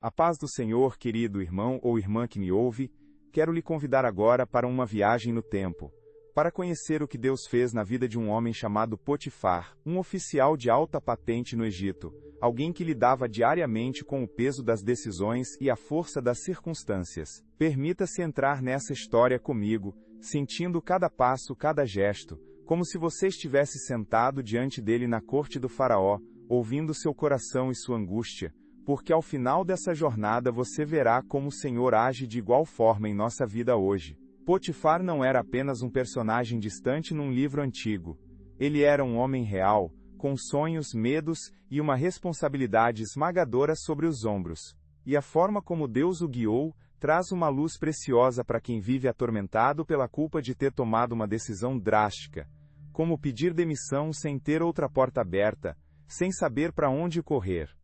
A paz do Senhor, querido irmão ou irmã que me ouve, quero lhe convidar agora para uma viagem no tempo, para conhecer o que Deus fez na vida de um homem chamado Potifar, um oficial de alta patente no Egito, alguém que lidava diariamente com o peso das decisões e a força das circunstâncias. Permita-se entrar nessa história comigo, sentindo cada passo, cada gesto, como se você estivesse sentado diante dele na corte do faraó, ouvindo seu coração e sua angústia, porque ao final dessa jornada você verá como o Senhor age de igual forma em nossa vida hoje. Potifar não era apenas um personagem distante num livro antigo. Ele era um homem real, com sonhos, medos e uma responsabilidade esmagadora sobre os ombros. E a forma como Deus o guiou traz uma luz preciosa para quem vive atormentado pela culpa de ter tomado uma decisão drástica, como pedir demissão sem ter outra porta aberta, sem saber para onde correr.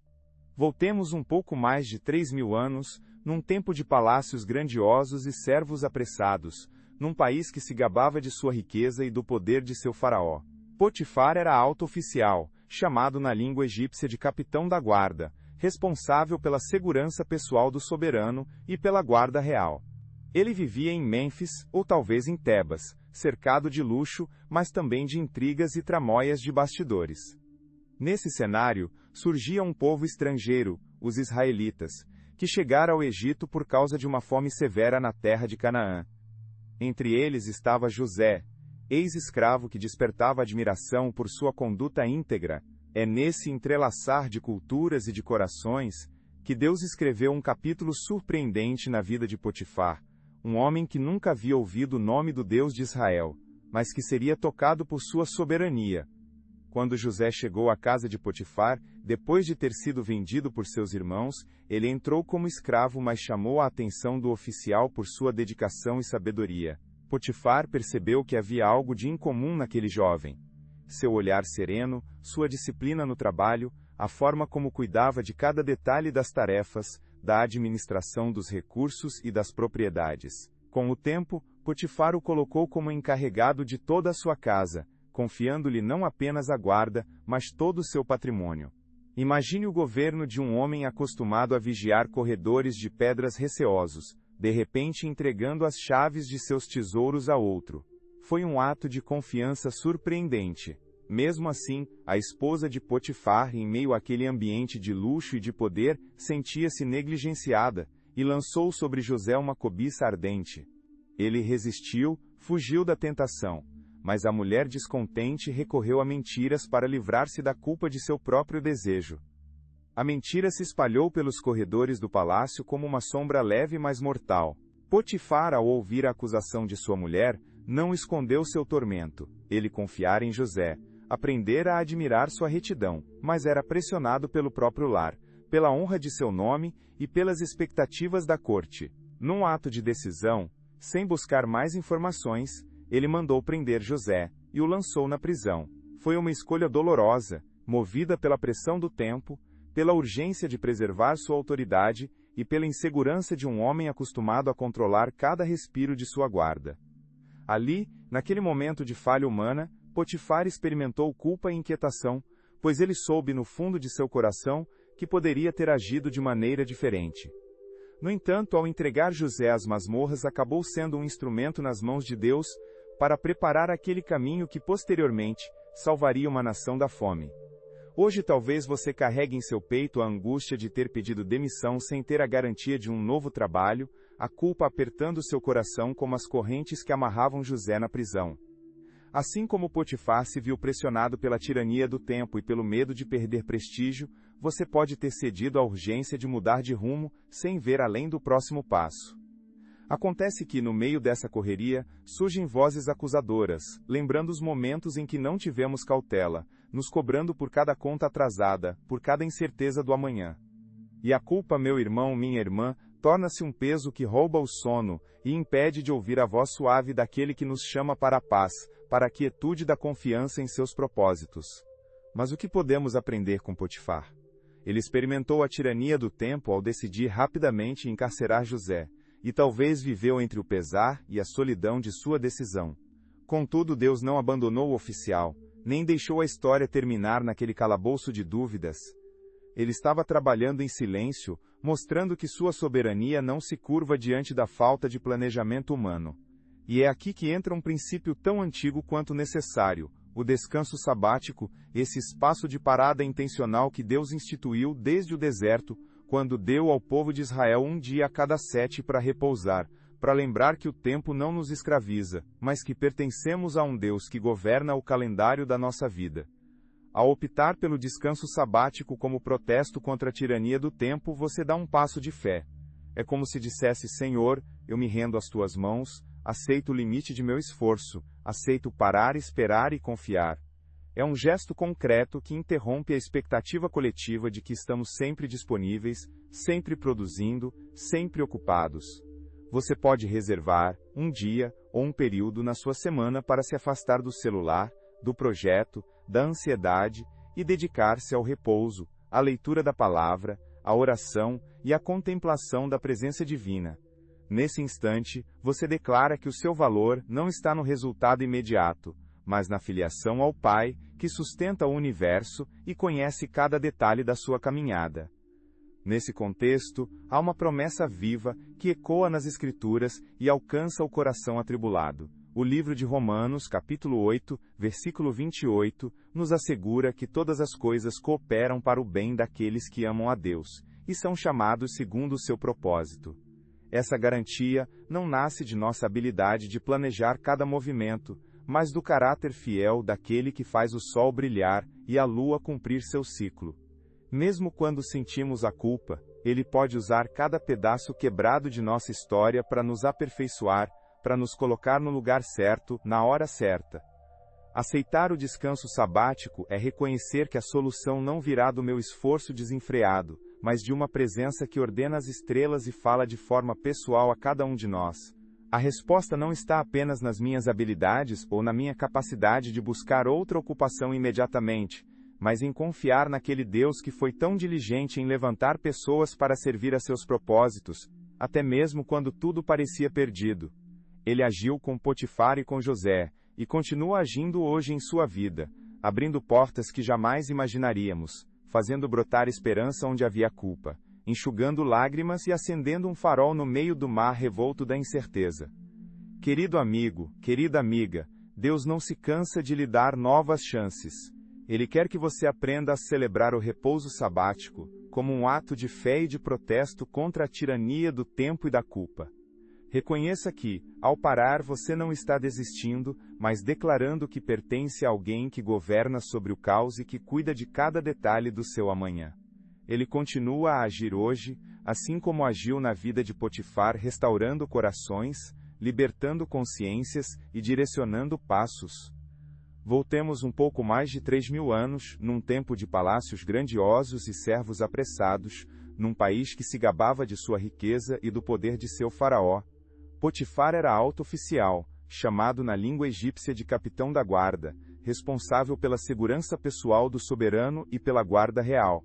Voltemos um pouco mais de 3.000 anos, num tempo de palácios grandiosos e servos apressados, num país que se gabava de sua riqueza e do poder de seu faraó. Potifar era alto oficial, chamado na língua egípcia de capitão da guarda, responsável pela segurança pessoal do soberano e pela guarda real. Ele vivia em Mênfis, ou talvez em Tebas, cercado de luxo, mas também de intrigas e tramóias de bastidores. Nesse cenário, surgia um povo estrangeiro, os israelitas, que chegara ao Egito por causa de uma fome severa na terra de Canaã. Entre eles estava José, ex-escravo que despertava admiração por sua conduta íntegra. É nesse entrelaçar de culturas e de corações que Deus escreveu um capítulo surpreendente na vida de Potifar, um homem que nunca havia ouvido o nome do Deus de Israel, mas que seria tocado por sua soberania. Quando José chegou à casa de Potifar, depois de ter sido vendido por seus irmãos, ele entrou como escravo, mas chamou a atenção do oficial por sua dedicação e sabedoria. Potifar percebeu que havia algo de incomum naquele jovem. Seu olhar sereno, sua disciplina no trabalho, a forma como cuidava de cada detalhe das tarefas, da administração dos recursos e das propriedades. Com o tempo, Potifar o colocou como encarregado de toda a sua casa, confiando-lhe não apenas a guarda, mas todo o seu patrimônio. Imagine o governo de um homem acostumado a vigiar corredores de pedras receosos, de repente entregando as chaves de seus tesouros a outro. Foi um ato de confiança surpreendente. Mesmo assim, a esposa de Potifar, em meio àquele ambiente de luxo e de poder, sentia-se negligenciada, e lançou sobre José uma cobiça ardente. Ele resistiu, fugiu da tentação. Mas a mulher descontente recorreu a mentiras para livrar-se da culpa de seu próprio desejo. A mentira se espalhou pelos corredores do palácio como uma sombra leve mas mortal. Potifar, ao ouvir a acusação de sua mulher, não escondeu seu tormento. Ele confiara em José, aprendera a admirar sua retidão, mas era pressionado pelo próprio lar, pela honra de seu nome e pelas expectativas da corte. Num ato de decisão, sem buscar mais informações, ele mandou prender José, e o lançou na prisão. Foi uma escolha dolorosa, movida pela pressão do tempo, pela urgência de preservar sua autoridade, e pela insegurança de um homem acostumado a controlar cada respiro de sua guarda. Ali, naquele momento de falha humana, Potifar experimentou culpa e inquietação, pois ele soube no fundo de seu coração que poderia ter agido de maneira diferente. No entanto, ao entregar José às masmorras, acabou sendo um instrumento nas mãos de Deus, para preparar aquele caminho que posteriormente salvaria uma nação da fome. Hoje talvez você carregue em seu peito a angústia de ter pedido demissão sem ter a garantia de um novo trabalho, a culpa apertando seu coração como as correntes que amarravam José na prisão. Assim como Potifar se viu pressionado pela tirania do tempo e pelo medo de perder prestígio, você pode ter cedido à urgência de mudar de rumo sem ver além do próximo passo. Acontece que, no meio dessa correria, surgem vozes acusadoras, lembrando os momentos em que não tivemos cautela, nos cobrando por cada conta atrasada, por cada incerteza do amanhã. E a culpa, meu irmão, minha irmã, torna-se um peso que rouba o sono e impede de ouvir a voz suave daquele que nos chama para a paz, para a quietude da confiança em seus propósitos. Mas o que podemos aprender com Potifar? Ele experimentou a tirania do tempo ao decidir rapidamente encarcerar José, e talvez viveu entre o pesar e a solidão de sua decisão. Contudo, Deus não abandonou o oficial, nem deixou a história terminar naquele calabouço de dúvidas. Ele estava trabalhando em silêncio, mostrando que sua soberania não se curva diante da falta de planejamento humano. E é aqui que entra um princípio tão antigo quanto necessário: o descanso sabático, esse espaço de parada intencional que Deus instituiu desde o deserto, quando deu ao povo de Israel um dia a cada 7 para repousar, para lembrar que o tempo não nos escraviza, mas que pertencemos a um Deus que governa o calendário da nossa vida. Ao optar pelo descanso sabático como protesto contra a tirania do tempo, você dá um passo de fé. É como se dissesse: Senhor, eu me rendo às tuas mãos, aceito o limite de meu esforço, aceito parar, esperar e confiar. É um gesto concreto que interrompe a expectativa coletiva de que estamos sempre disponíveis, sempre produzindo, sempre ocupados. Você pode reservar um dia ou um período na sua semana para se afastar do celular, do projeto, da ansiedade e dedicar-se ao repouso, à leitura da palavra, à oração e à contemplação da presença divina. Nesse instante, você declara que o seu valor não está no resultado imediato, mas na filiação ao Pai, que sustenta o universo e conhece cada detalhe da sua caminhada. Nesse contexto, há uma promessa viva que ecoa nas Escrituras e alcança o coração atribulado. O livro de Romanos, capítulo 8, versículo 28, nos assegura que todas as coisas cooperam para o bem daqueles que amam a Deus, e são chamados segundo o seu propósito. Essa garantia não nasce de nossa habilidade de planejar cada movimento, mas do caráter fiel daquele que faz o sol brilhar e a lua cumprir seu ciclo. Mesmo quando sentimos a culpa, Ele pode usar cada pedaço quebrado de nossa história para nos aperfeiçoar, para nos colocar no lugar certo, na hora certa. Aceitar o descanso sabático é reconhecer que a solução não virá do meu esforço desenfreado, mas de uma presença que ordena as estrelas e fala de forma pessoal a cada um de nós. A resposta não está apenas nas minhas habilidades ou na minha capacidade de buscar outra ocupação imediatamente, mas em confiar naquele Deus que foi tão diligente em levantar pessoas para servir a seus propósitos, até mesmo quando tudo parecia perdido. Ele agiu com Potifar e com José, e continua agindo hoje em sua vida, abrindo portas que jamais imaginaríamos, fazendo brotar esperança onde havia culpa, enxugando lágrimas e acendendo um farol no meio do mar revolto da incerteza. Querido amigo, querida amiga, Deus não se cansa de lhe dar novas chances. Ele quer que você aprenda a celebrar o repouso sabático, como um ato de fé e de protesto contra a tirania do tempo e da culpa. Reconheça que, ao parar, você não está desistindo, mas declarando que pertence a alguém que governa sobre o caos e que cuida de cada detalhe do seu amanhã. Ele continua a agir hoje, assim como agiu na vida de Potifar, restaurando corações, libertando consciências e direcionando passos. Voltemos um pouco mais de 3.000 anos, num tempo de palácios grandiosos e servos apressados, num país que se gabava de sua riqueza e do poder de seu faraó. Potifar era alto oficial, chamado na língua egípcia de capitão da guarda, responsável pela segurança pessoal do soberano e pela guarda real.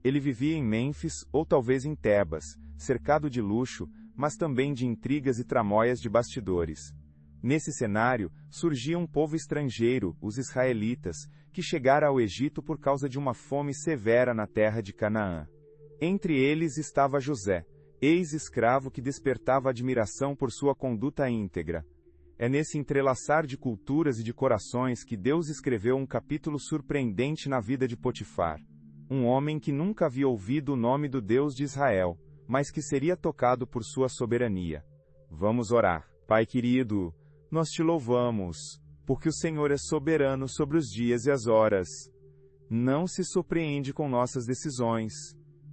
Ele vivia em Mênfis, ou talvez em Tebas, cercado de luxo, mas também de intrigas e tramóias de bastidores. Nesse cenário, surgia um povo estrangeiro, os israelitas, que chegara ao Egito por causa de uma fome severa na terra de Canaã. Entre eles estava José, ex-escravo que despertava admiração por sua conduta íntegra. É nesse entrelaçar de culturas e de corações que Deus escreveu um capítulo surpreendente na vida de Potifar. Um homem que nunca havia ouvido o nome do Deus de Israel, mas que seria tocado por sua soberania. Vamos orar. Pai querido, nós te louvamos, porque o Senhor é soberano sobre os dias e as horas. Não se surpreende com nossas decisões,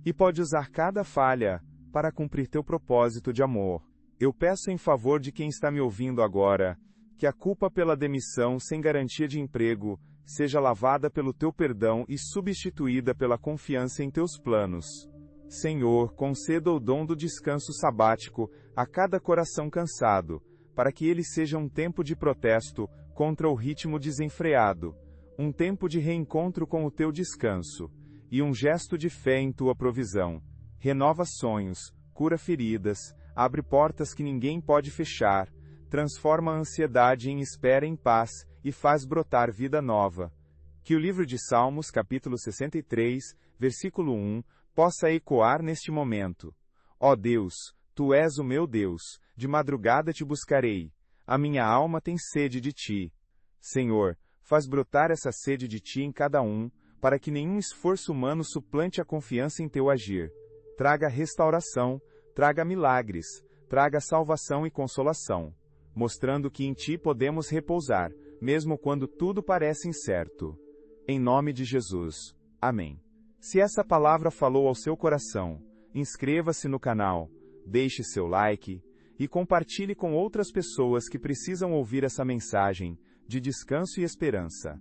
e pode usar cada falha para cumprir teu propósito de amor. Eu peço em favor de quem está me ouvindo agora, que a culpa pela demissão sem garantia de emprego seja lavada pelo teu perdão e substituída pela confiança em teus planos. Senhor, conceda o dom do descanso sabático a cada coração cansado, para que ele seja um tempo de protesto contra o ritmo desenfreado, um tempo de reencontro com o teu descanso, e um gesto de fé em tua provisão. Renova sonhos, cura feridas, abre portas que ninguém pode fechar, transforma a ansiedade em espera em paz e faz brotar vida nova. Que o livro de Salmos, capítulo 63, versículo 1, possa ecoar neste momento. Ó Deus, Tu és o meu Deus, de madrugada te buscarei. A minha alma tem sede de Ti. Senhor, faz brotar essa sede de Ti em cada um, para que nenhum esforço humano suplante a confiança em Teu agir. Traga restauração, traga milagres, traga salvação e consolação, mostrando que em Ti podemos repousar, mesmo quando tudo parece incerto. Em nome de Jesus. Amém. Se essa palavra falou ao seu coração, inscreva-se no canal, deixe seu like e compartilhe com outras pessoas que precisam ouvir essa mensagem de descanso e esperança.